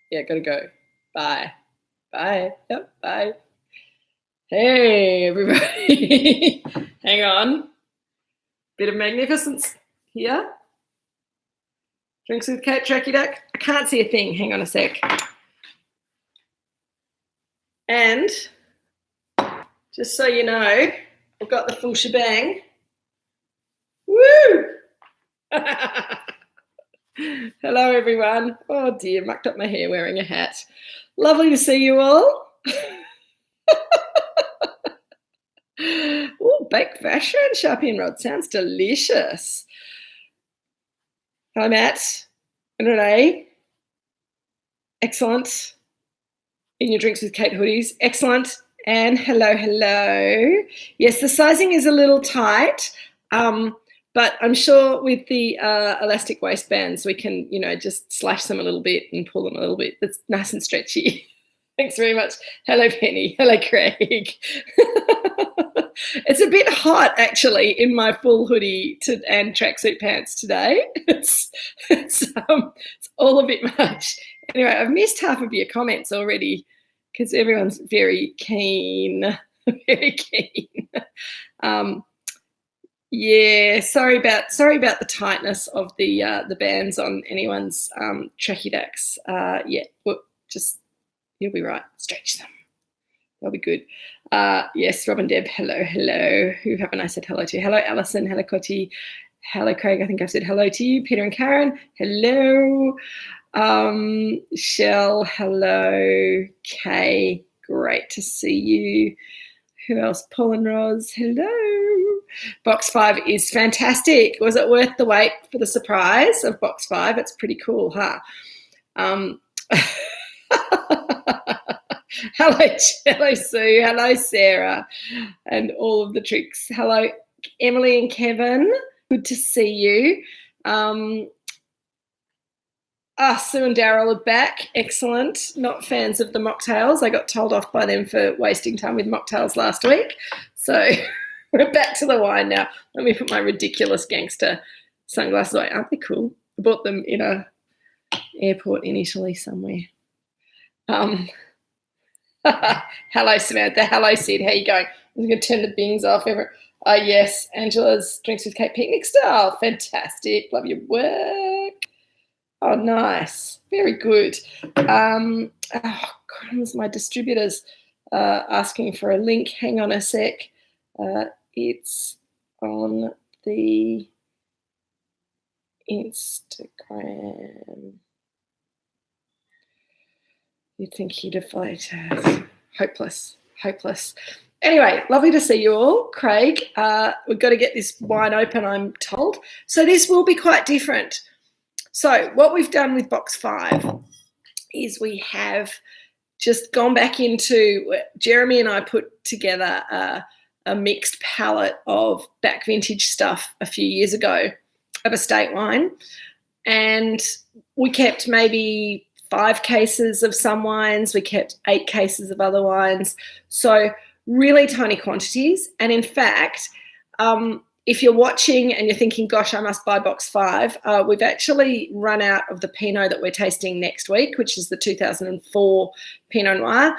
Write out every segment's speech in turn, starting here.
Yeah, gotta go. Bye. Yep, bye. Hey, everybody. Hang on. Bit of magnificence here. Drinks with Kate Tracky Duck. I can't see a thing. Hang on a sec. And just so you know, I've got the full shebang. Woo! Hello, everyone. Oh, dear, mucked up my hair wearing a hat. Lovely to see you all. Oh, baked vasher and Sharpie rod sounds delicious. Hi, Matt and Renee. Excellent. In your drinks with Kate hoodies. Excellent. And hello. Yes, the sizing is a little tight, but I'm sure with the elastic waistbands we can, just slash them a little bit and pull them a little bit. It's nice and stretchy. Thanks very much. Hello, Penny. Hello, Craig. It's a bit hot, actually, in my full hoodie and tracksuit pants today. It's all a bit much. Anyway, I've missed half of your comments already because everyone's very keen. Very keen. Yeah, sorry about the tightness of the bands on anyone's tracky ducks. Yeah, well, just you'll be right. Stretch them. They'll be good. Yes, Rob and Deb, hello. Who haven't I said hello to? Hello, Alison. Hello, Cotty. Hello, Craig. I think I've said hello to you. Peter and Karen, hello. Shell, hello. Kay, great to see you. Who else? Paul and Roz, hello. Box 5 is fantastic. Was it worth the wait for the surprise of Box 5? It's pretty cool, huh? Hello, Sue. Hello, Sarah, and all of the tricks. Hello, Emily and Kevin. Good to see you. Sue and Daryl are back. Excellent. Not fans of the mocktails. I got told off by them for wasting time with mocktails last week. So we're back to the wine now. Let me put my ridiculous gangster sunglasses on. Aren't they cool? I bought them in an airport in Italy somewhere. Hello, Samantha. Hello, Sid. How you going? I'm going to turn the bings off. Yes, Angela's Drinks with Kate picnic style. Fantastic. Love your work. Oh, nice. Very good. Crumbs, my distributor's asking for a link. Hang on a sec. It's on the Instagram. You'd think he'd have photos. Hopeless. Anyway, lovely to see you all. Craig, we've got to get this wine open, I'm told. So this will be quite different. So what we've done with Box 5 is we have just gone back into, Jeremy and I put together a mixed palette of back vintage stuff a few years ago of estate wine. And we kept maybe 5 cases of some wines. We kept 8 cases of other wines. So really tiny quantities. And in fact, if you're watching and you're thinking, gosh, I must buy Box 5, we've actually run out of the Pinot that we're tasting next week, which is the 2004 Pinot Noir.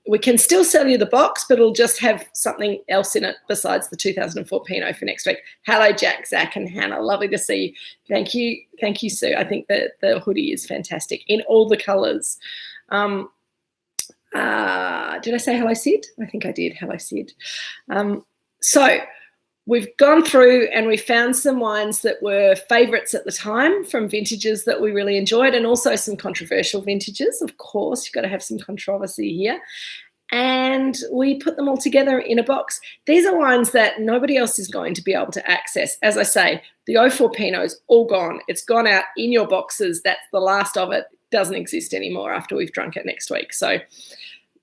We can still sell you the box, but it'll just have something else in it besides the 2004 Pinot for next week. Hello, Jack, Zach, and Hannah. Lovely to see you. Thank you, Sue. I think that the hoodie is fantastic in all the colours. Did I say hello, Sid? I think I did. Hello, Sid. So we've gone through and we found some wines that were favourites at the time from vintages that we really enjoyed, and also some controversial vintages. Of course, you've got to have some controversy here. And we put them all together in a box. These are wines that nobody else is going to be able to access. As I say, the 04 Pinot's all gone. It's gone out in your boxes. That's the last of it. Doesn't exist anymore after we've drunk it next week. So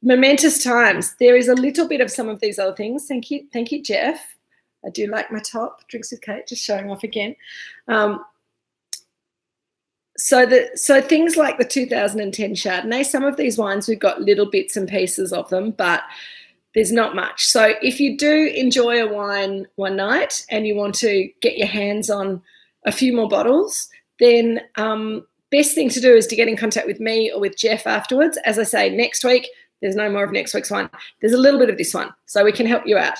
momentous times. There is a little bit of some of these other things. Thank you, Jeff. I do like my top. Drinks with Kate, just showing off again. So things like the 2010 Chardonnay, some of these wines we've got little bits and pieces of them, but there's not much. So if you do enjoy a wine one night and you want to get your hands on a few more bottles, then best thing to do is to get in contact with me or with Jeff afterwards. As I say, next week, there's no more of next week's wine. There's a little bit of this one, so we can help you out.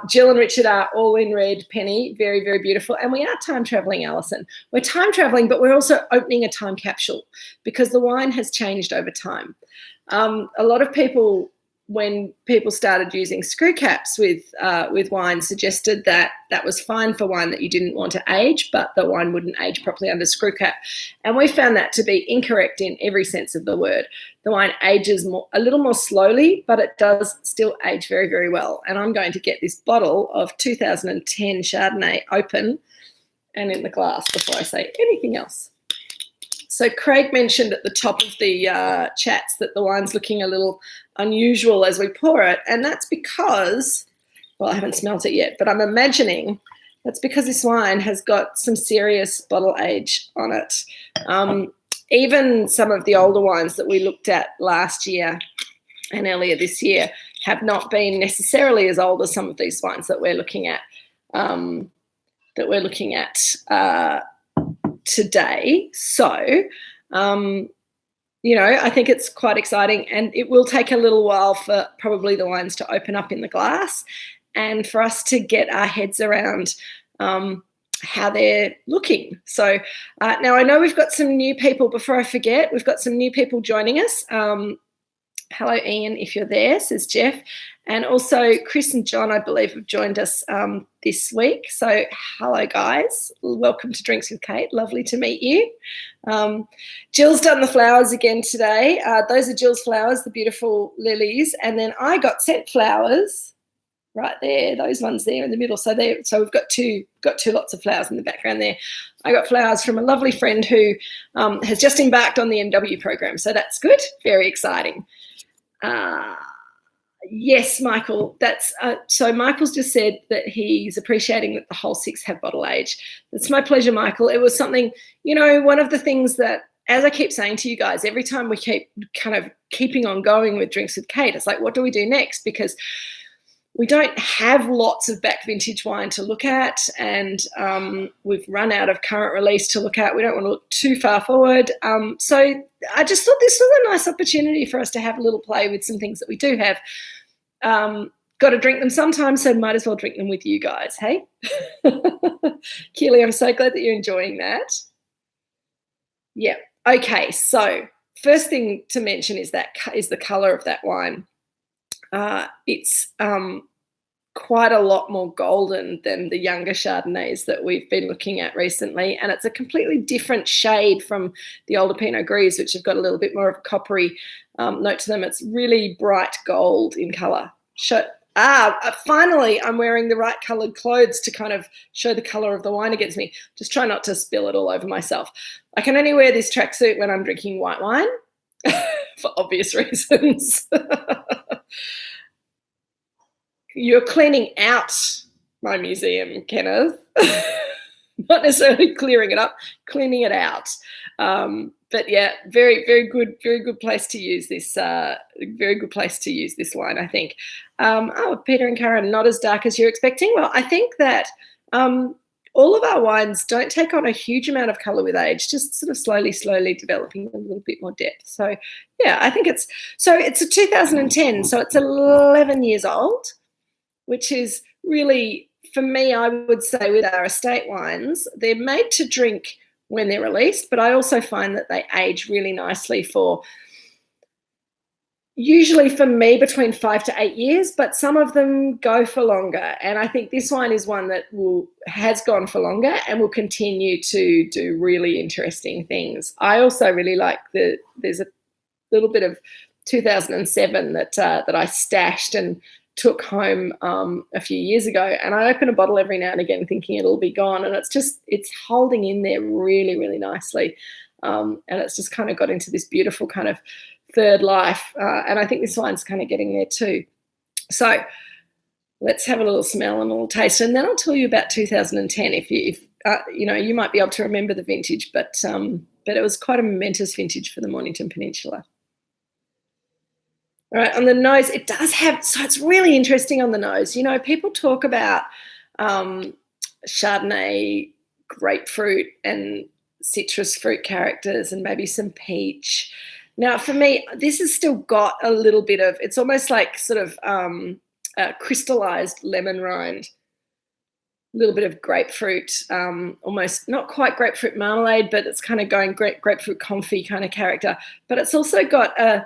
Jill and Richard are all in red. Penny, very, very beautiful. And we are time traveling, Alison. We're time traveling, but we're also opening a time capsule because the wine has changed over time. A lot of people, when people started using screw caps with wine, suggested that that was fine for wine that you didn't want to age, but the wine wouldn't age properly under screw cap. And we found that to be incorrect in every sense of the word. The wine ages a little more slowly, but it does still age very, very well. And I'm going to get this bottle of 2010 Chardonnay open and in the glass before I say anything else. So Craig mentioned at the top of the chats that the wine's looking a little unusual as we pour it, and that's because, well, I haven't smelt it yet, but I'm imagining that's because this wine has got some serious bottle age on it. Even some of the older wines that we looked at last year and earlier this year have not been necessarily as old as some of these wines that we're looking at. Today. So, I think it's quite exciting, and it will take a little while for probably the wines to open up in the glass and for us to get our heads around how they're looking. So now I know we've got some new people. Before I forget, we've got some new people joining us. Hello, Ian, if you're there, says Jeff. And also Chris and John, I believe, have joined us this week. So hello, guys. Welcome to Drinks with Kate. Lovely to meet you. Jill's done the flowers again today. Those are Jill's flowers, the beautiful lilies. And then I got sent flowers right there, those ones there in the middle. So we've got two lots of flowers in the background there. I got flowers from a lovely friend who has just embarked on the MW program. So that's good. Very exciting. Yes, Michael, that's so Michael's just said that he's appreciating that the whole 6 have bottle age. It's my pleasure, Michael. It was something, one of the things that, as I keep saying to you guys, every time we keep kind of keeping on going with Drinks with Kate, it's like, what do we do next? Because we don't have lots of back vintage wine to look at, and we've run out of current release to look at. We don't want to look too far forward. So I just thought this was a nice opportunity for us to have a little play with some things that we do have. Got to drink them sometimes, so might as well drink them with you guys, hey? Keely, I'm so glad that you're enjoying that. Yeah, okay, so first thing to mention is the colour of that wine. It's quite a lot more golden than the younger Chardonnays that we've been looking at recently, and it's a completely different shade from the older Pinot Gris, which have got a little bit more of a coppery note to them. It's really bright gold in colour. Finally, I'm wearing the right coloured clothes to kind of show the colour of the wine against me. Just try not to spill it all over myself. I can only wear this tracksuit when I'm drinking white wine for obvious reasons. You're cleaning out my museum, Kenneth. Not necessarily clearing it up, cleaning it out. But yeah, very, very good place to use this. Very good place to use this wine, I think. Peter and Karen, not as dark as you're expecting. Well, I think that all of our wines don't take on a huge amount of colour with age, just sort of slowly developing a little bit more depth. So yeah, I think it's a 2010, so it's 11 years old, which is really, for me, I would say with our estate wines, they're made to drink when they're released, but I also find that they age really nicely usually for me between 5 to 8 years, but some of them go for longer. And I think this wine is one that has gone for longer and will continue to do really interesting things. I also really like there's a little bit of 2007 that I stashed and took home a few years ago, and I open a bottle every now and again thinking it'll be gone, and it's holding in there really, really nicely, and it's just kind of got into this beautiful kind of third life, and I think this wine's kind of getting there too. So let's have a little smell and a little taste, and then I'll tell you about 2010 if you might be able to remember the vintage, but it was quite a momentous vintage for the Mornington Peninsula. All right, on the nose, it does have, so it's really interesting on the nose. People talk about Chardonnay, grapefruit, and citrus fruit characters and maybe some peach. Now, for me, this has still got a little bit of, it's almost like sort of crystallized lemon rind, a little bit of grapefruit, almost not quite grapefruit marmalade, but it's kind of going grapefruit confit kind of character. But it's also got a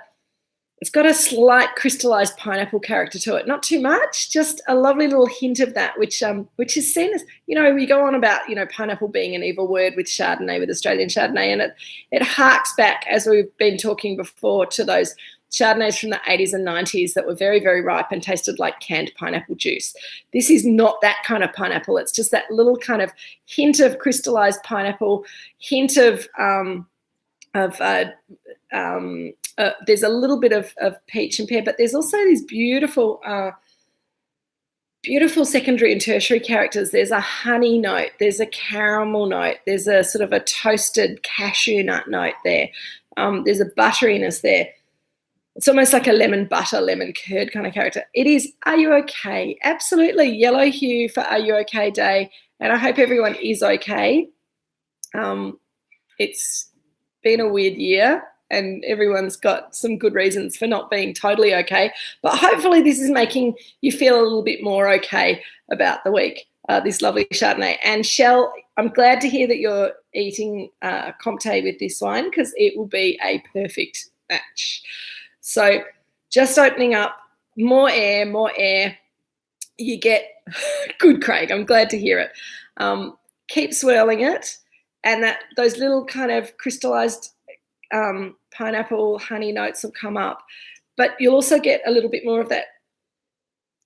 slight crystallized pineapple character to it. Not too much, just a lovely little hint of that, which is seen as, we go on about, pineapple being an evil word with Chardonnay, with Australian Chardonnay, and it harks back, as we've been talking before, to those Chardonnays from the 80s and 90s that were very, very ripe and tasted like canned pineapple juice. This is not that kind of pineapple. It's just that little kind of hint of crystallized pineapple, hint of there's a little bit of peach and pear, but there's also these beautiful secondary and tertiary characters. There's a honey note, there's a caramel note, there's a sort of a toasted cashew nut note there. There's a butteriness there. It's almost like a lemon butter, lemon curd kind of character. It is Are You Okay? Absolutely yellow hue for Are You Okay Day, and I hope everyone is okay. It's been a weird year and everyone's got some good reasons for not being totally okay, but hopefully this is making you feel a little bit more okay about the week, this lovely Chardonnay. And Shell, I'm glad to hear that you're eating Comté with this wine, because it will be a perfect match. So just opening up, more air. You get good, Craig. I'm glad to hear it. Keep swirling it, and those little kind of crystallized pineapple honey notes will come up, but you'll also get a little bit more of that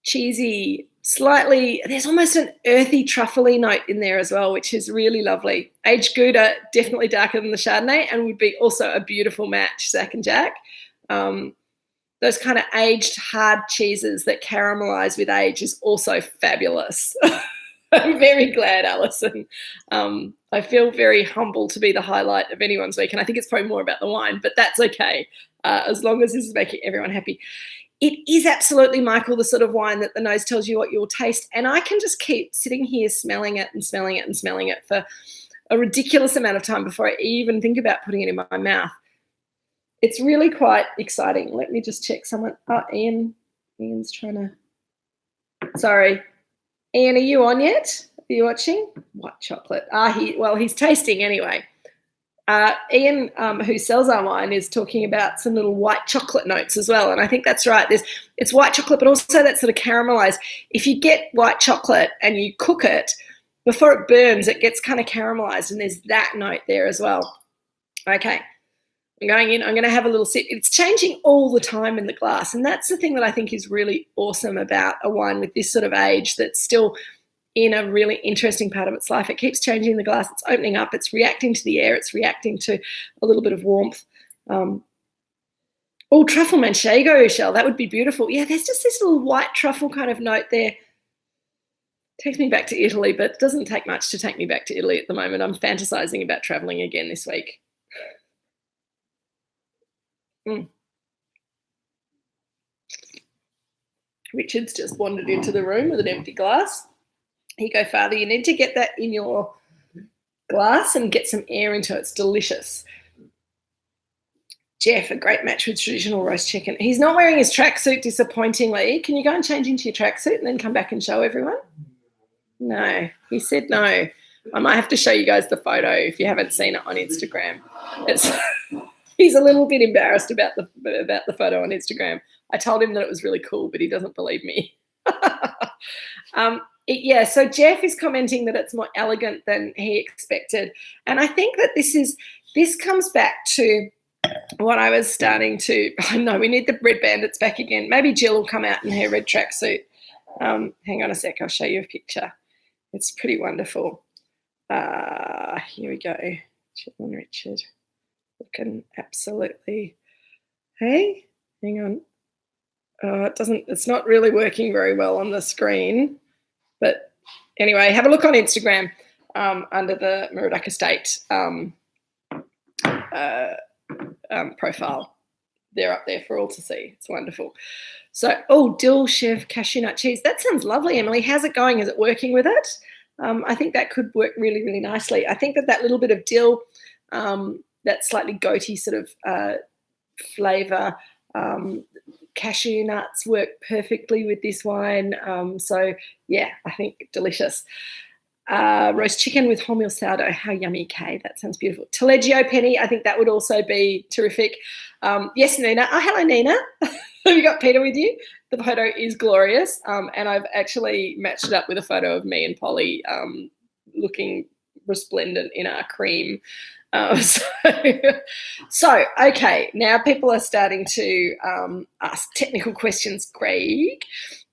cheesy, slightly, there's almost an earthy truffly note in there as well, which is really lovely. Aged Gouda, definitely darker than the Chardonnay, and would be also a beautiful match, Zach and Jack. Those kind of aged hard cheeses that caramelize with age is also fabulous. I'm very glad, Alison. I feel very humbled to be the highlight of anyone's week, and I think it's probably more about the wine, but that's okay, as long as this is making everyone happy. It is absolutely, Michael, the sort of wine that the nose tells you what you'll taste, and I can just keep sitting here smelling it and smelling it and smelling it for a ridiculous amount of time before I even think about putting it in my mouth. It's really quite exciting. Let me just check someone. Oh, Ian's trying to. Sorry. Ian, are you on yet? Are you watching? White chocolate. He's tasting anyway. Ian, who sells our wine, is talking about some little white chocolate notes as well, and I think that's right. It's white chocolate, but also that sort of caramelized. If you get white chocolate and you cook it, before it burns, it gets kind of caramelized, and there's that note there as well. Okay. I'm going in, I'm going to have a little sip. It's changing all the time in the glass, and that's the thing that I think is really awesome about a wine with this sort of age that's still in a really interesting part of its life. It keeps changing the glass. It's opening up. It's reacting to the air. It's reacting to a little bit of warmth. Truffle manchego, Shell, that would be beautiful. Yeah, there's just this little white truffle kind of note there. Takes me back to Italy, but it doesn't take much to take me back to Italy at the moment. I'm fantasizing about traveling again this week. Richard's just wandered into the room with an empty glass. Here you go, Father. You need to get that in your glass and get some air into it. It's delicious. Jeff, a great match with traditional roast chicken. He's not wearing his tracksuit, disappointingly. Can you go and change into your tracksuit and then come back and show everyone? No, he said no. I might have to show you guys the photo if you haven't seen it on Instagram. He's a little bit embarrassed about the photo on Instagram. I told him that it was really cool, but he doesn't believe me. So Jeff is commenting that it's more elegant than he expected. And I think that this comes back to what I was starting to, I know we need the Red Bandits back again. Maybe Jill will come out in her red tracksuit. Hang on a sec, I'll show you a picture. It's pretty wonderful. Here we go. Richard. Looking absolutely, hey, hang on. It's not really working very well on the screen, but anyway, have a look on Instagram under the Moorooduc Estate profile. They're up there for all to see. It's wonderful. So, dill chef cashew nut cheese. That sounds lovely, Emily. How's it going? Is it working with it? I think that could work really, really nicely. I think that little bit of dill that slightly goaty sort of flavour. Cashew nuts work perfectly with this wine. So, yeah, I think delicious. Roast chicken with wholemeal sourdough. How yummy, Kay. That sounds beautiful. Taleggio penny. I think that would also be terrific. Yes, Nina. Oh, hello, Nina. Have you got Peter with you? The photo is glorious. And I've actually matched it up with a photo of me and Polly looking resplendent in our cream. So, okay, now people are starting to ask technical questions, Craig.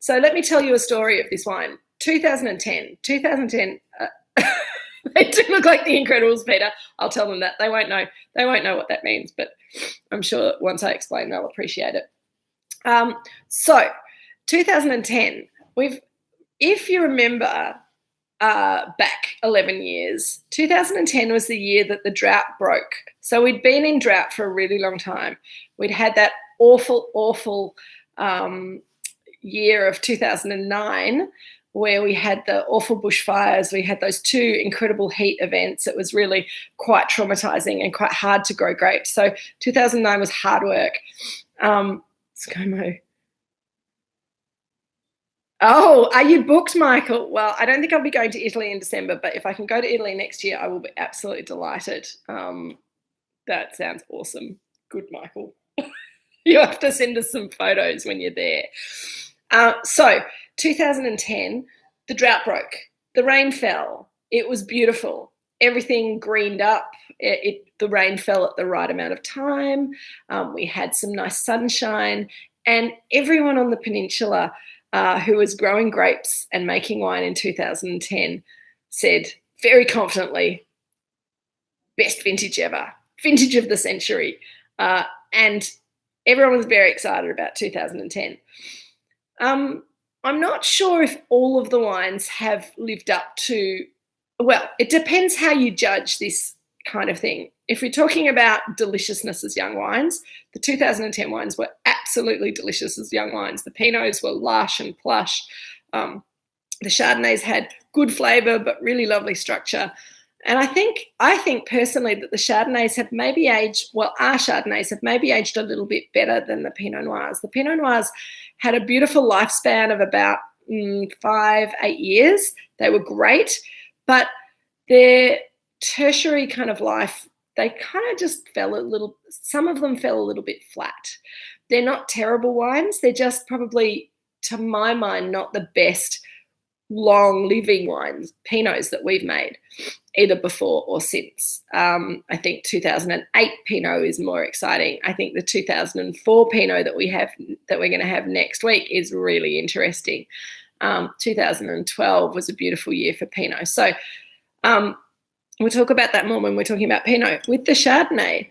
So let me tell you a story of this wine. 2010, they do look like the Incredibles, Peter. I'll tell them that. They won't know what that means, but I'm sure once I explain, they'll appreciate it. So 2010, if you remember back 11 years, 2010 was the year that the drought broke. So we'd been in drought for a really long time. We'd had that awful year of 2009 where we had the awful bushfires. We had those two incredible heat events. It was really quite traumatizing and quite hard to grow grapes. So 2009 was hard work. ScoMo. Oh, are you booked, Michael? Well, I don't think I'll be going to Italy in December, but if I can go to Italy next year, I will be absolutely delighted. That sounds awesome. Good, Michael. You have to send us some photos when you're there. So 2010, the drought broke. The rain fell. It was beautiful. Everything greened up. The rain fell at the right amount of time. We had some nice sunshine, and everyone on the peninsula who was growing grapes and making wine in 2010 said very confidently, best vintage ever, vintage of the century. And everyone was very excited about 2010. I'm not sure if all of the wines have lived up to, well, it depends how you judge this kind of thing. If we're talking about deliciousness as young wines, the 2010 wines were absolutely delicious as young wines. The Pinots were lush and plush. The Chardonnays had good flavour but really lovely structure. And I think personally that the Chardonnays have maybe aged, well, our Chardonnays have maybe aged a little bit better than the Pinot Noirs. The Pinot Noirs had a beautiful lifespan of about 5-8 years. They were great, but their tertiary kind of life, they kind of just some of them fell a little bit flat. They're not terrible wines. They're just probably, to my mind, not the best long-living wines, Pinots that we've made, either before or since. I think 2008 Pinot is more exciting. I think the 2004 Pinot that we're going to have next week is really interesting. 2012 was a beautiful year for Pinot. So we'll talk about that more when we're talking about Pinot. With the Chardonnay,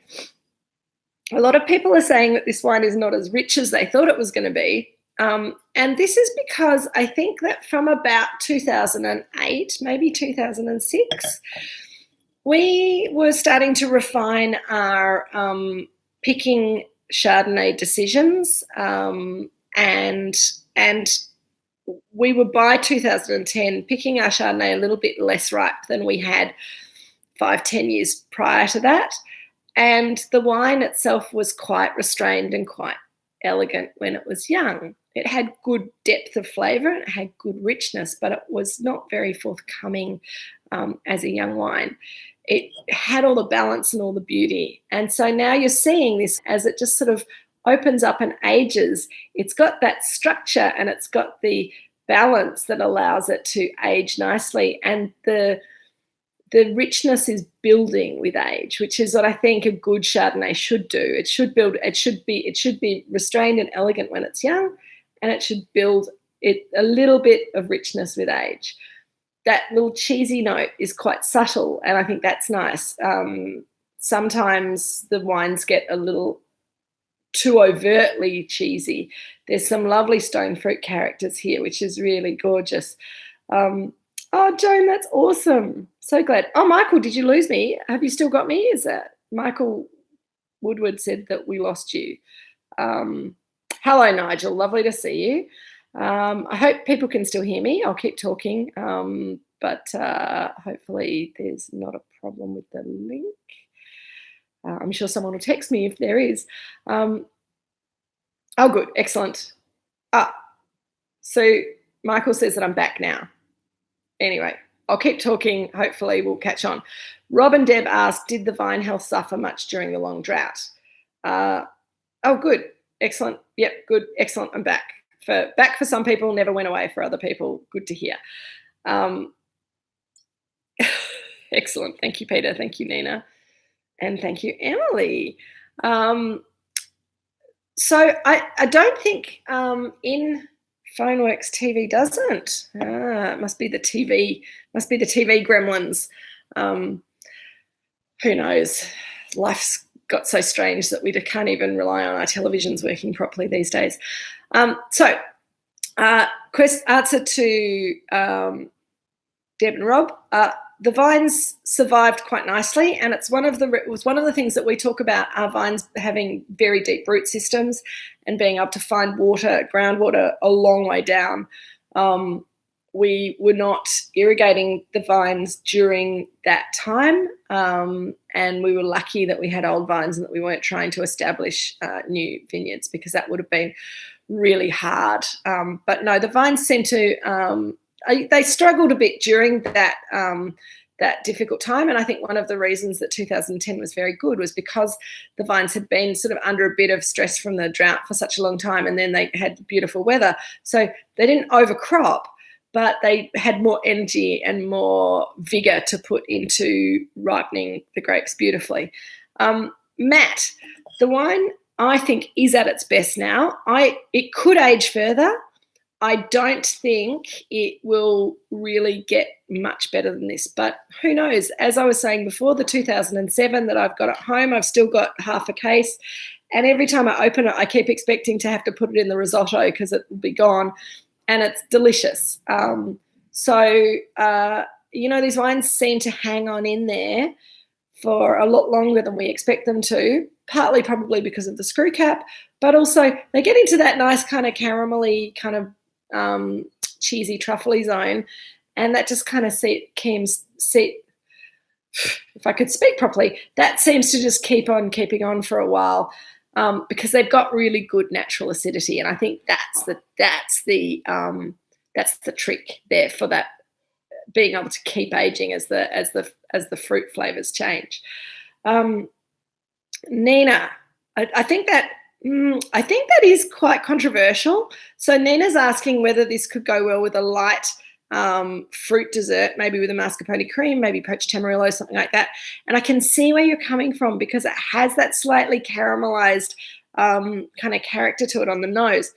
a lot of people are saying that this wine is not as rich as they thought it was going to be. And this is because I think that from about 2008, maybe 2006, we were starting to refine our picking Chardonnay decisions, and we were, by 2010, picking our Chardonnay a little bit less ripe than we had 5-10 years prior to that. And the wine itself was quite restrained and quite elegant when it was young. It had good depth of flavour, it had good richness, but it was not very forthcoming as a young wine. It had all the balance and all the beauty. And so now you're seeing this as it just sort of opens up and ages. It's got that structure and it's got the balance that allows it to age nicely. And the richness is building with age, which is what I think a good Chardonnay should do. It should be restrained and elegant when it's young, and it should build it a little bit of richness with age. That little cheesy note is quite subtle, and I think that's nice. Sometimes the wines get a little too overtly cheesy. There's some lovely stone fruit characters here, which is really gorgeous. Oh, Joan, that's awesome. So glad. Oh, Michael, did you lose me? Have you still got me? Is that Michael Woodward said that we lost you. Hello, Nigel. Lovely to see you. I hope people can still hear me. I'll keep talking, but hopefully there's not a problem with the link. I'm sure someone will text me if there is. Oh, good. Excellent. So Michael says that I'm back now. Anyway, I'll keep talking. Hopefully we'll catch on. Rob and Deb asked, did the vine health suffer much during the long drought? Oh, good. Excellent. Yep, good. Excellent. I'm back. Back for some people, never went away for other people. Good to hear. Excellent. Thank you, Peter. Thank you, Nina. And thank you, Emily. So I don't think in PhoneWorks TV doesn't. It must be the TV. Must be the TV gremlins. Who knows? Life's got so strange that we can't even rely on our televisions working properly these days. So, answer to Deb and Rob. The vines survived quite nicely, and it was one of the things that we talk about, our vines having very deep root systems and being able to find water, groundwater, a long way down. We were not irrigating the vines during that time, and we were lucky that we had old vines and that we weren't trying to establish new vineyards, because that would have been really hard. But no, the vines seem to they struggled a bit during that difficult time, and I think one of the reasons that 2010 was very good was because the vines had been sort of under a bit of stress from the drought for such a long time, and then they had beautiful weather, so they didn't overcrop, but they had more energy and more vigor to put into ripening the grapes beautifully. Matt, the wine I think is at its best now. It could age further. I don't think it will really get much better than this, but who knows? As I was saying before, the 2007 that I've got at home, I've still got half a case, and every time I open it, I keep expecting to have to put it in the risotto because it will be gone, and it's delicious. These wines seem to hang on in there for a lot longer than we expect them to, partly probably because of the screw cap, but also they get into that nice kind of caramelly kind of cheesy truffly zone, and that just kind of if I could speak properly, that seems to just keep on keeping on for a while, because they've got really good natural acidity, and I think that's the trick there for that, being able to keep aging as the fruit flavors change. Nina, I think that is quite controversial. So Nina's asking whether this could go well with a light fruit dessert, maybe with a mascarpone cream, maybe poached Tamarillo, something like that. And I can see where you're coming from, because it has that slightly caramelized kind of character to it on the nose,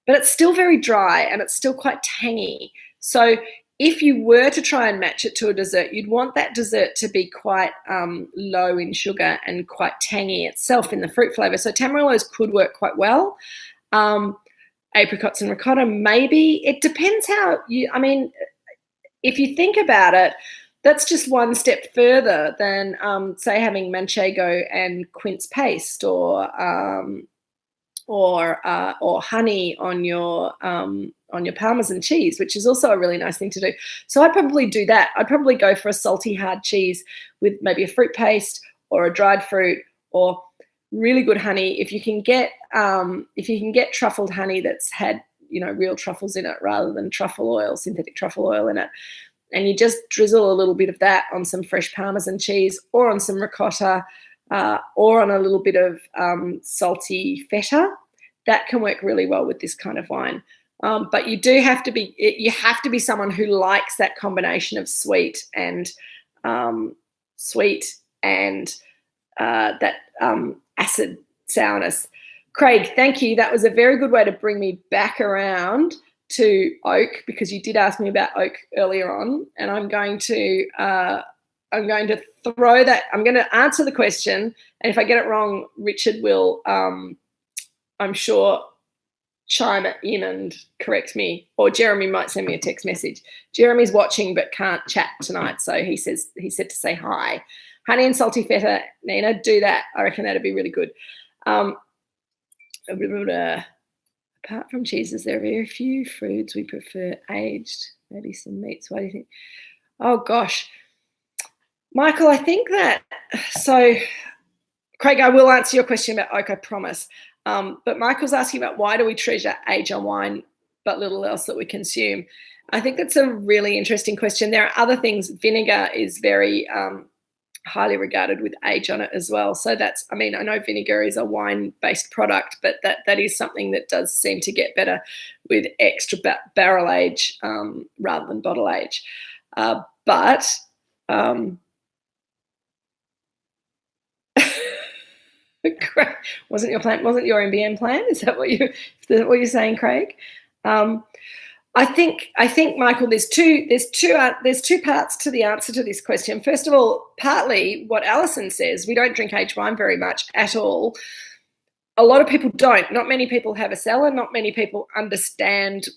but it's still very dry and it's still quite tangy. So if you were to try and match it to a dessert, you'd want that dessert to be quite low in sugar and quite tangy itself in the fruit flavour. So Tamarillos could work quite well. Apricots and ricotta, maybe. It depends if you think about it, that's just one step further than, say, having manchego and quince paste or honey on your Parmesan cheese, which is also a really nice thing to do. So I'd probably do that. I'd probably go for a salty hard cheese with maybe a fruit paste or a dried fruit or really good honey. If you can get truffled honey that's had real truffles in it rather than synthetic truffle oil in it, and you just drizzle a little bit of that on some fresh Parmesan cheese or on some ricotta or on a little bit of salty feta, that can work really well with this kind of wine. But you have to be someone who likes that combination of sweet and that acid sourness. Craig, thank you. That was a very good way to bring me back around to oak, because you did ask me about oak earlier on, and I'm going to throw that. I'm going to answer the question, and if I get it wrong, Richard will, I'm sure, chime in and correct me, or Jeremy might send me a text message. Jeremy's watching but can't chat tonight, so he said to say hi. Honey and salty feta, Nina, do that. I reckon that'd be really good. Apart from cheeses, there are very few foods we prefer aged. Maybe some meats. What do you think? Oh gosh, Michael, I think that Craig, I will answer your question about oak, I promise. But Michael's asking about why do we treasure age on wine but little else that we consume? I think that's a really interesting question. There are other things. Vinegar is very highly regarded with age on it as well. So that's, I mean, I know vinegar is a wine-based product, but that is something that does seem to get better with extra barrel age rather than bottle age. Wasn't your MBM plan? Is that what you're saying, Craig? I think, Michael, there's two parts to the answer to this question. First of all, partly what Alison says, we don't drink aged wine very much at all. A lot of people don't. Not many people have a cellar. Not many people understand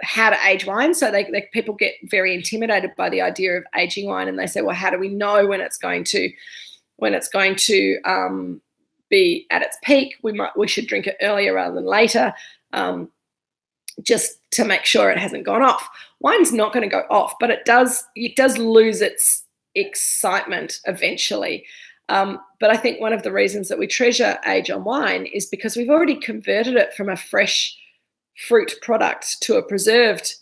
how to age wine. So people get very intimidated by the idea of aging wine, and they say, well, how do we know when it's going to be at its peak? We should drink it earlier rather than later. Just to make sure it hasn't gone off. Wine's not going to go off, but it does lose its excitement eventually. But I think one of the reasons that we treasure age on wine is because we've already converted it from a fresh fruit product to a preserved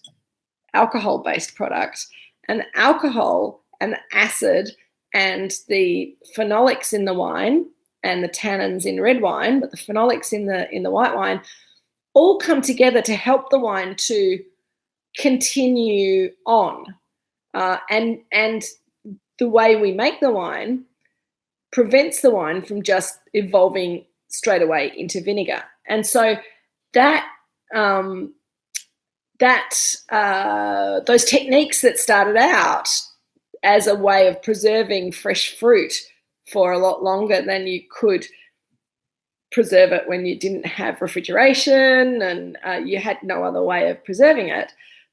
alcohol-based product. And the alcohol and the acid and the phenolics in the wine and the tannins in red wine, but the phenolics in the white wine all come together to help the wine to continue on. And the way we make the wine prevents the wine from just evolving straight away into vinegar. And so those techniques that started out as a way of preserving fresh fruit for a lot longer than you could preserve it when you didn't have refrigeration and you had no other way of preserving it,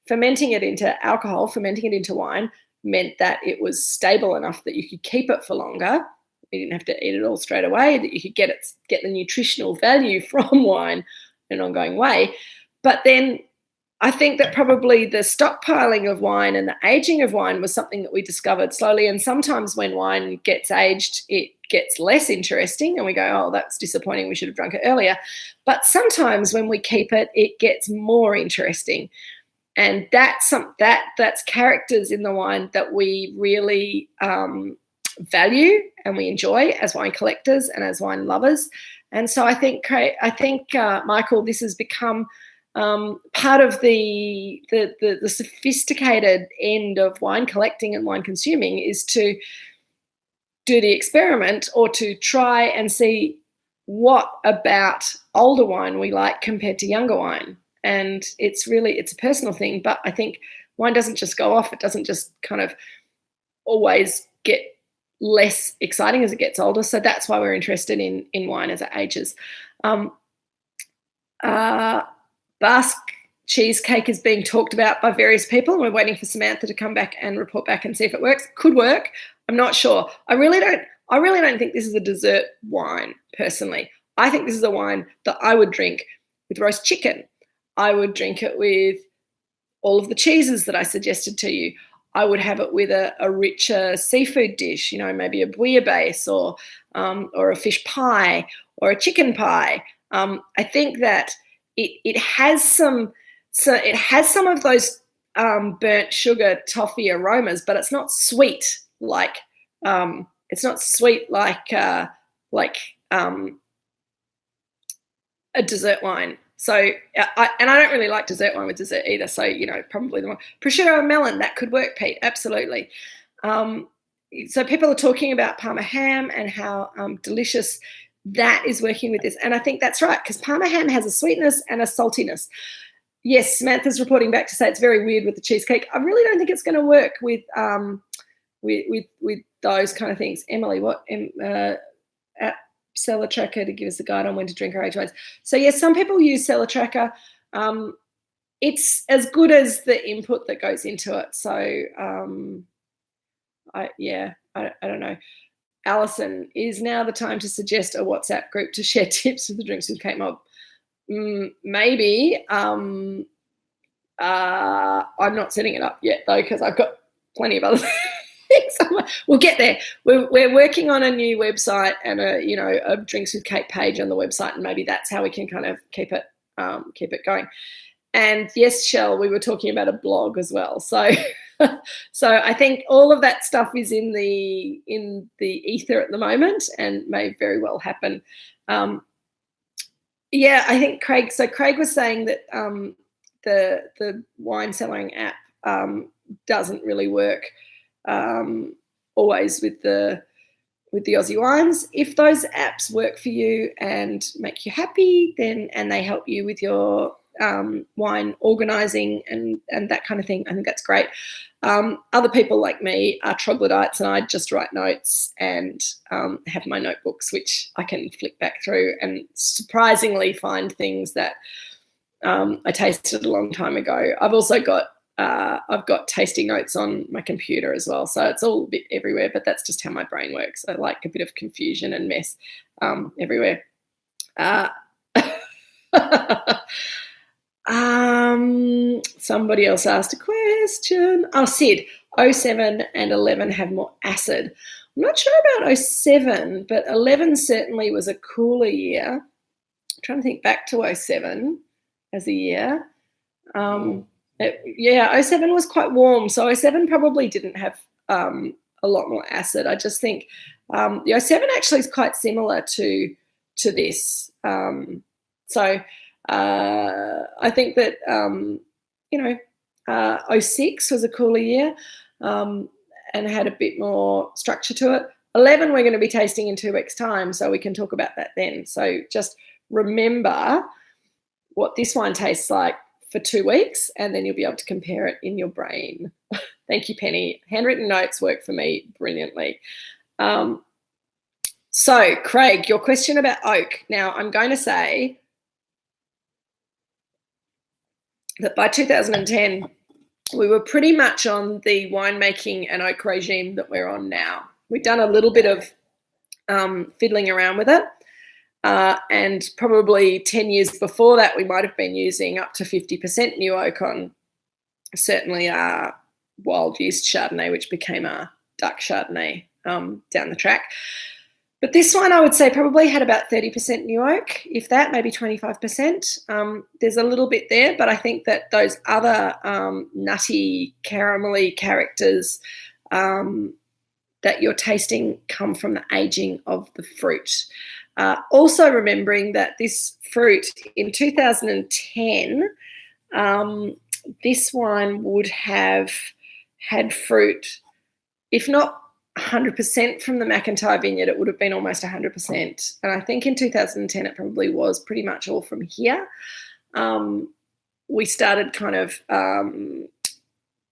fermenting it into alcohol, fermenting it into wine meant that it was stable enough that you could keep it for longer. You didn't have to eat it all straight away, that you could get the nutritional value from wine in an ongoing way. But then I think that probably the stockpiling of wine and the aging of wine was something that we discovered slowly. And sometimes when wine gets aged, it gets less interesting and we go, oh, that's disappointing, we should have drunk it earlier. But sometimes when we keep it, it gets more interesting. And that's characters in the wine that we really value and we enjoy as wine collectors and as wine lovers. And so I think Michael, this has become part of the sophisticated end of wine collecting and wine consuming is to do the experiment or to try and see what about older wine we like compared to younger wine. And it's a personal thing, but I think wine doesn't just go off. It doesn't just kind of always get less exciting as it gets older. So that's why we're interested in wine as it ages. Basque cheesecake is being talked about by various people. We're waiting for Samantha to come back and report back and see if it works. Could work. I'm not sure. I really don't think this is a dessert wine, personally. I think this is a wine that I would drink with roast chicken. I would drink it with all of the cheeses that I suggested to you. I would have it with a richer seafood dish, maybe a bouillabaisse or a fish pie or a chicken pie. I think that it has some of those burnt sugar toffee aromas, but it's not sweet like a dessert wine. So I don't really like dessert wine with dessert either. So probably the one prosciutto and melon, that could work, Pete. Absolutely. So people are talking about Parma ham and how delicious that is working with this. And I think that's right, because Parma ham has a sweetness and a saltiness. Yes, Samantha's reporting back to say it's very weird with the cheesecake. I really don't think it's going to work with those kind of things. Emily, at Cellar Tracker to give us a guide on when to drink our age wines. So yes, some people use Cellar Tracker. It's as good as the input that goes into it. So I don't know. Alison, is now the time to suggest a WhatsApp group to share tips for the Drinks with Kate mob? Maybe. I'm not setting it up yet though, because I've got plenty of other We'll get there. We're working on a new website and a Drinks with Kate page on the website, and maybe that's how we can kind of keep it going. And yes, Shell, we were talking about a blog as well. So I think all of that stuff is in the ether at the moment and may very well happen. Yeah, I think Craig. So Craig was saying that the wine cellaring app doesn't really work always with the Aussie wines. If those apps work for you and make you happy, and they help you with your wine organising and that kind of thing, I think that's great. Other people like me are troglodytes, and I just write notes and have my notebooks, which I can flick back through and surprisingly find things that I tasted a long time ago. I've also got tasting notes on my computer as well, so it's all a bit everywhere, but that's just how my brain works. I like a bit of confusion and mess everywhere. Somebody else asked a question. Oh, Sid, 07 and 11 have more acid. I'm not sure about 07, but 11 certainly was a cooler year. I'm trying to think back to 07 as a year. 07 was quite warm, so 07 probably didn't have a lot more acid. I just think the 07 actually is quite similar to this. I think that 06 was a cooler year and had a bit more structure to it. 11 we're going to be tasting in 2 weeks' time, so we can talk about that then. So just remember what this wine tastes like for 2 weeks, and then you'll be able to compare it in your brain. Thank you, Penny. Handwritten notes work for me brilliantly. So, Craig, your question about oak. Now, I'm going to say that by 2010, we were pretty much on the winemaking and oak regime that we're on now. We've done a little bit of fiddling around with it. And probably 10 years before that, we might have been using up to 50% new oak on certainly our wild yeast Chardonnay, which became our duck Chardonnay down the track. But this one, I would say, probably had about 30% new oak, if that, maybe 25%. There's a little bit there, but I think that those other nutty, caramelly characters that you're tasting come from the aging of the fruit. Also remembering that this fruit in 2010, this wine would have had fruit, if not 100% from the McIntyre vineyard, it would have been almost 100%. And I think in 2010 it probably was pretty much all from here. We started kind of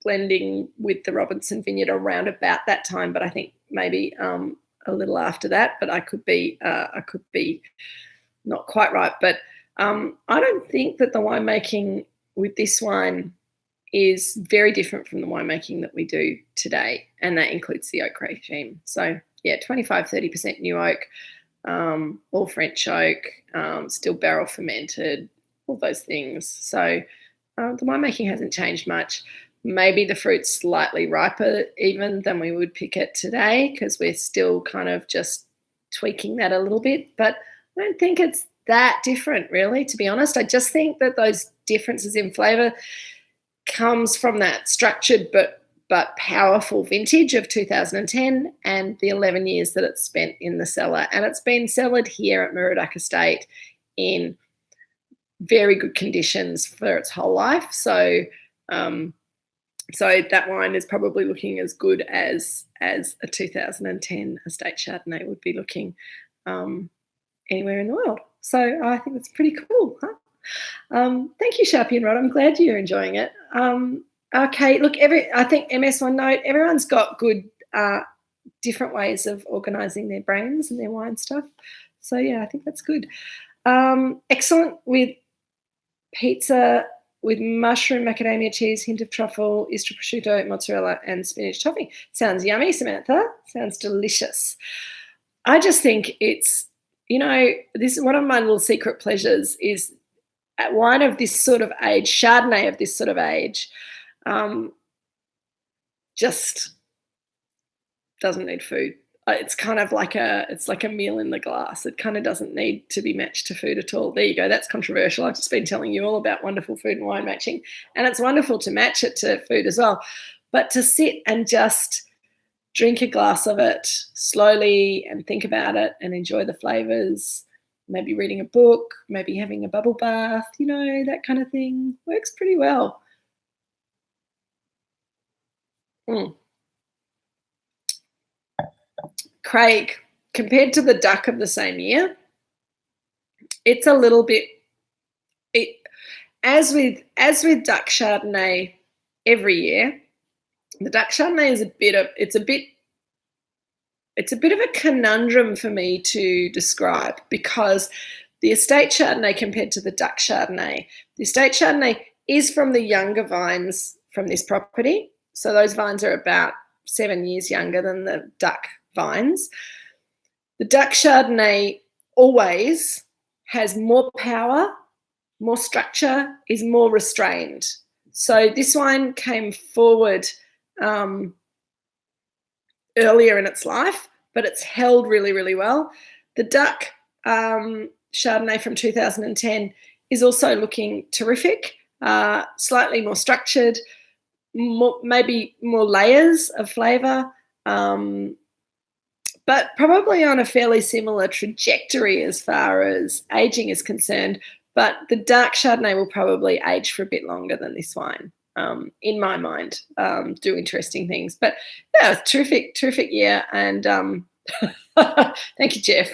blending with the Robinson vineyard around about that time, but I think maybe a little after that, but I could be not quite right. But I don't think that the winemaking with this wine is very different from the winemaking that we do today, and that includes the oak regime. So yeah, 25-30% new oak, all French oak, still barrel fermented, all those things. So the winemaking hasn't changed much. Maybe the fruit's slightly riper even than we would pick it today, because we're still kind of just tweaking that a little bit. But I don't think it's that different, really, to be honest. I just think that those differences in flavour comes from that structured but powerful vintage of 2010 and the 11 years that it's spent in the cellar. And it's been cellared here at Moorooduc Estate in very good conditions for its whole life. So that wine is probably looking as good as a 2010 estate Chardonnay would be looking anywhere in the world. So I think it's pretty cool, huh? Thank you, Sharpie and Rod. I'm glad you're enjoying it. Okay, look, I think MS OneNote, everyone's got good different ways of organising their brains and their wine stuff. So yeah, I think that's good. Excellent with pizza with mushroom, macadamia cheese, hint of truffle, Istra prosciutto, mozzarella, and spinach topping. Sounds yummy, Samantha. Sounds delicious. I just think it's, this is one of my little secret pleasures is wine of this sort of age, Chardonnay of this sort of age, just doesn't need food. It's kind of like it's like a meal in the glass. It kind of doesn't need to be matched to food at all. There you go. That's controversial. I've just been telling you all about wonderful food and wine matching, and it's wonderful to match it to food as well. But to sit and just drink a glass of it slowly and think about it and enjoy the flavours, maybe reading a book, maybe having a bubble bath, you know, that kind of thing works pretty well. Craig, compared to the duck of the same year, it's a little bit, as with duck Chardonnay every year, the duck Chardonnay is it's a bit of a conundrum for me to describe, because the estate Chardonnay compared to the duck Chardonnay, the estate Chardonnay is from the younger vines from this property. So those vines are about 7 years younger than the duck vines. The duck Chardonnay always has more power, more structure, is more restrained. So this wine came forward earlier in its life, but it's held really, really well. The duck Chardonnay from 2010 is also looking terrific, slightly more structured, maybe more layers of flavour, but probably on a fairly similar trajectory as far as ageing is concerned. But the dark Chardonnay will probably age for a bit longer than this wine, in my mind, do interesting things. But yeah, terrific year. And thank you, Jeff.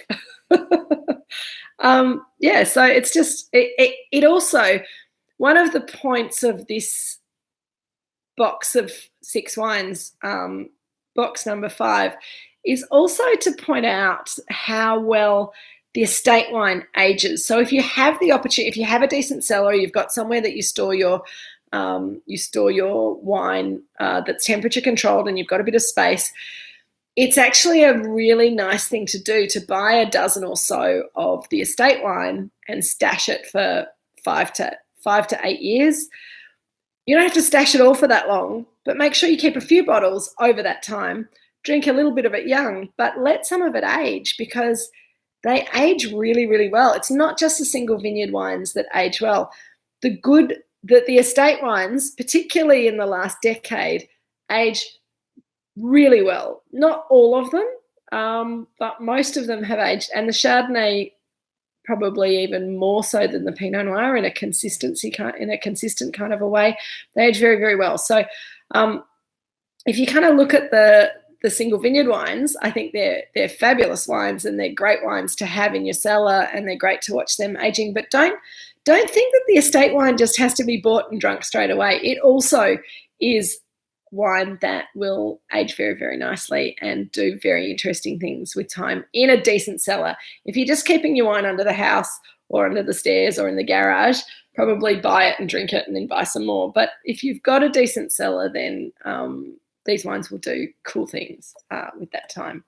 Yeah, so it's just, it also, one of the points of this box of 6 wines, box number 5, is also to point out how well the estate wine ages. So if you have the opportunity, if you have a decent cellar, you've got somewhere that you store your wine that's temperature controlled, and you've got a bit of space, it's actually a really nice thing to do to buy a dozen or so of the estate wine and stash it for 5 to 8 years. You don't have to stash it all for that long, but make sure you keep a few bottles over that time. Drink a little bit of it young, but let some of it age, because they age really, really well. It's not just the single vineyard wines that age well. The estate wines, particularly in the last decade, age really well. Not all of them, but most of them have aged. And the Chardonnay probably even more so than the Pinot Noir in a consistent kind of a way. They age very, very well. So if you kind of look at the single vineyard wines, I think they're fabulous wines, and they're great wines to have in your cellar, and they're great to watch them aging. But don't think that the estate wine just has to be bought and drunk straight away. It also is wine that will age very, very nicely and do very interesting things with time in a decent cellar. If you're just keeping your wine under the house or under the stairs or in the garage, probably buy it and drink it and then buy some more. But if you've got a decent cellar, then these wines will do cool things with that time.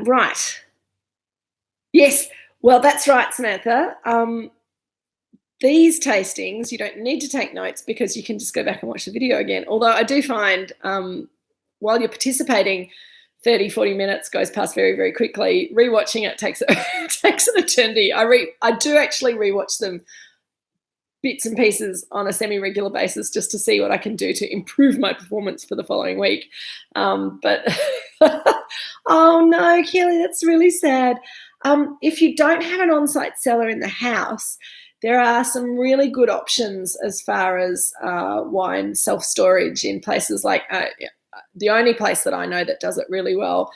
Right. Yes. Well, that's right, Samantha. These tastings, you don't need to take notes, because you can just go back and watch the video again. Although I do find while you're participating, 30, 40 minutes goes past very, very quickly. Rewatching it takes an eternity. I do actually rewatch them bits and pieces on a semi-regular basis, just to see what I can do to improve my performance for the following week. But oh no, Kelly, that's really sad. If you don't have an on-site cellar in the house, there are some really good options as far as wine self-storage in places like the only place that I know that does it really well,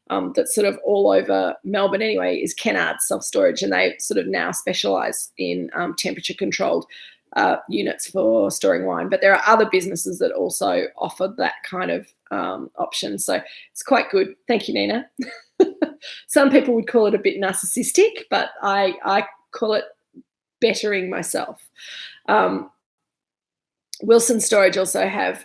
that's sort of all over Melbourne anyway, is Kennard's self-storage, and they sort of now specialise in temperature-controlled units for storing wine. But there are other businesses that also offer that kind of option, so it's quite good. Thank you, Nina. Some people would call it a bit narcissistic, but I call it bettering myself. Wilson Storage also have,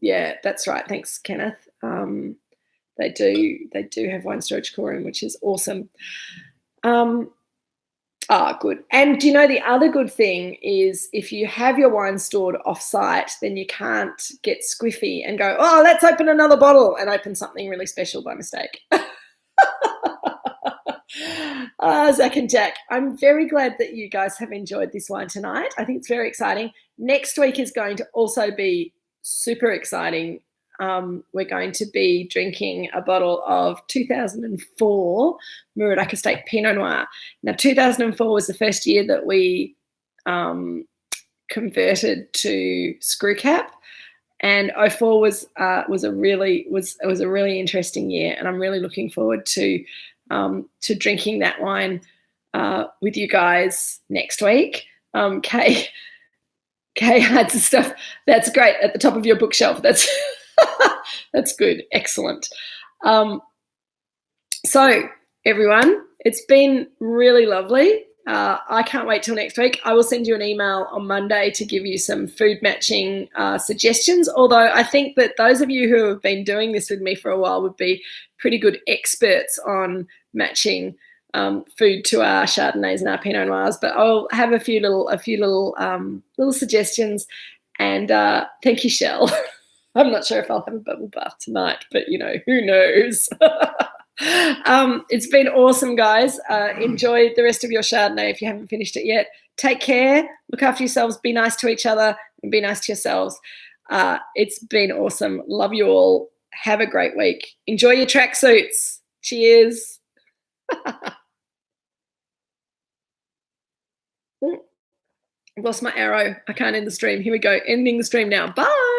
yeah, that's right. Thanks, Kenneth. They do have wine storage cool room, which is awesome. Ah, good. And do you know the other good thing is if you have your wine stored off-site, then you can't get squiffy and go, oh, let's open another bottle and open something really special by mistake. Zach and Jack, I'm very glad that you guys have enjoyed this wine tonight. I think it's very exciting. Next week is going to also be super exciting. We're going to be drinking a bottle of 2004 Moorooduc Estate Pinot Noir. Now, 2004 was the first year that we converted to screw cap, and 04 was a really interesting year, and I'm really looking forward to drinking that wine with you guys next week. Kay had some stuff. That's great at the top of your bookshelf. That's that's good. Excellent. So everyone, it's been really lovely. I can't wait till next week. I will send you an email on Monday to give you some food matching suggestions, although I think that those of you who have been doing this with me for a while would be pretty good experts on matching food to our Chardonnays and our Pinot Noirs. But I'll have a few little suggestions. And thank you, Shell. I'm not sure if I'll have a bubble bath tonight, but, you know, who knows? It's been awesome, guys. Enjoy the rest of your Chardonnay if you haven't finished it yet. Take care. Look after yourselves. Be nice to each other and be nice to yourselves. It's been awesome. Love you all. Have a great week. Enjoy your tracksuits. Cheers. I've lost my arrow. I can't end the stream. Here we go. Ending the stream now. Bye.